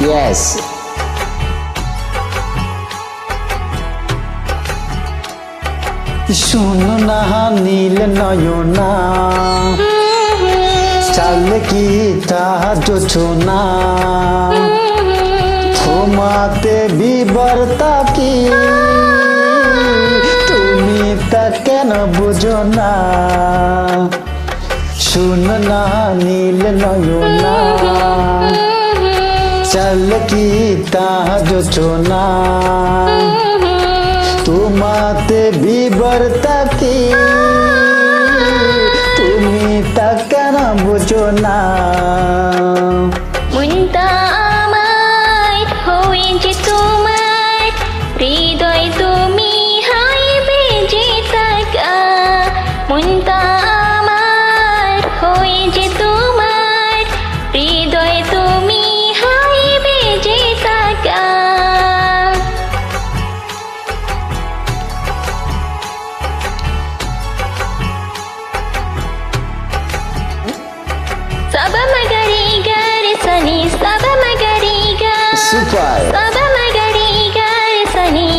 Yes. শোনো না নীল নয়না চাল কি তাহা যোচনা তোমাতে বিবর্তা কি তুমি তা কেন বুঝো না শোনো না নীল নয়না চাল কি তাহা যোচনা তোমাতে বিবর্তা কি তুমি তা কেন বুঝো না মনটা আমার হয়েছে তোমার হৃদয় তুমি হাইবে যে থাকা মনটা আমার হয়েছে তোমার হৃদয় তুমি হাইবে যে থাকা Saba magariga resani saba magariga Super. Saba magariga resani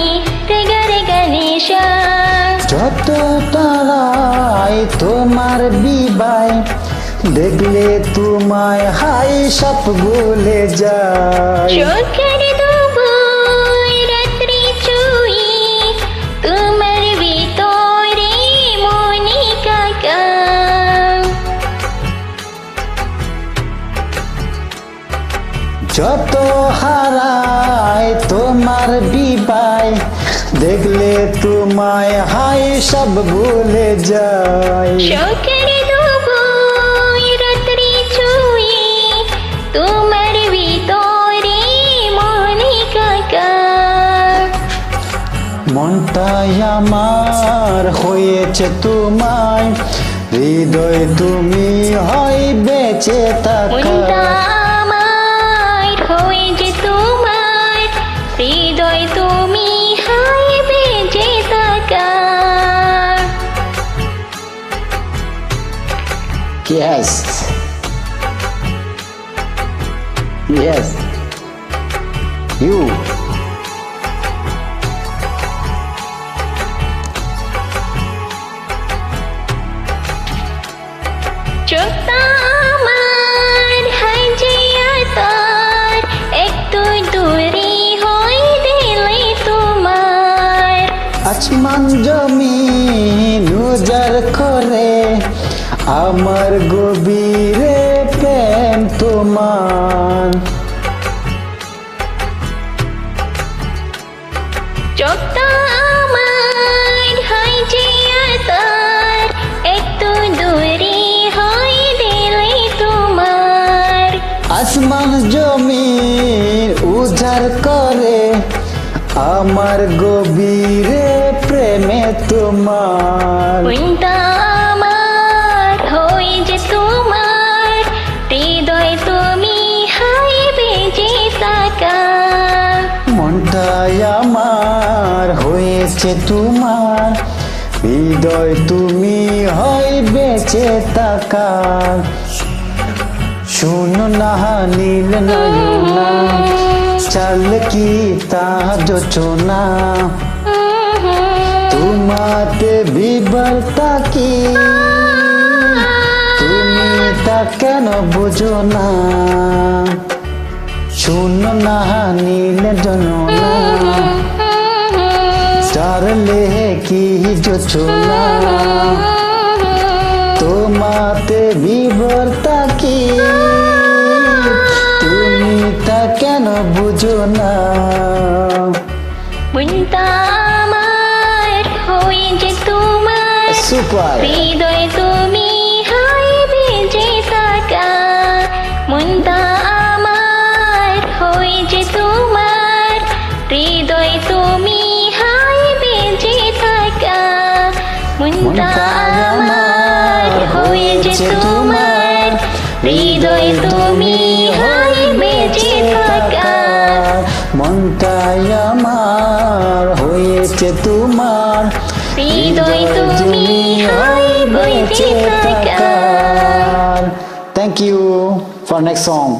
rega rega nisha যত তারাই তোমার বিবাই দেখলে তোমায় হাই সব ভুলে যায় চোখের দুবুই রাত্রি চুই তোমার ভিতরে মনি কাকা যত হারায় তোমার বিবাই দেখলে তোমায় হাই সব ভুলে যায় চোখের দুবুই রাত্রি চুই তোমার ভিতরে মনি কাকা মনটাই আমার হয়েছে তোমায় হৃদয় তুমি হয় বেঁচে মনটা থাকা আমার হয়েছে তোমার হৃদয় তুমি হাইবে যে থাকা Yes. Yes. You. চোখটা আমার হাই যে আতার একটু দূরে হই দিলে তোমার আসমান জমিন উজার করে আমার গভীরে প্রেম তোমার চোখটা আমার হাই যে আতার একটু দূরে হই দিলে তোমার আসমান জমিন উজার করে আমার গভীরে প্রেমে তোমার মনটা আমার হয়েছে তোমার হৃদয় তুমি হাইবে যে থাকা মনটাই আমার হয়েছে তোমার হৃদয় তুমি হয় বেঁচে থাকা শুনো না নীল নয়না চাল কি তা যোচনা তোমাতে বিবর্তা কি তুমি তা কেন বুঝো না শুনো না নীল জননা চারলে কি যোচনা তোমাতে বিবর্তা কি তুমি তা কেন বুঝো না মনটা আমার হয়েছে তোমার সুপার হৃদয় তুমি হাইবে যে থাকা মনটা আমার হয়েছে তোমার হৃদয় তুমি হাইবে যে থাকা মনটা আমার হয়েছে তোমার হৃদয় তুমি হাইবে যে থাকা মনটাই আমার হয়েছে তোমার হৃদয় তুমি হাইবে যে থাকা Thank you for next song.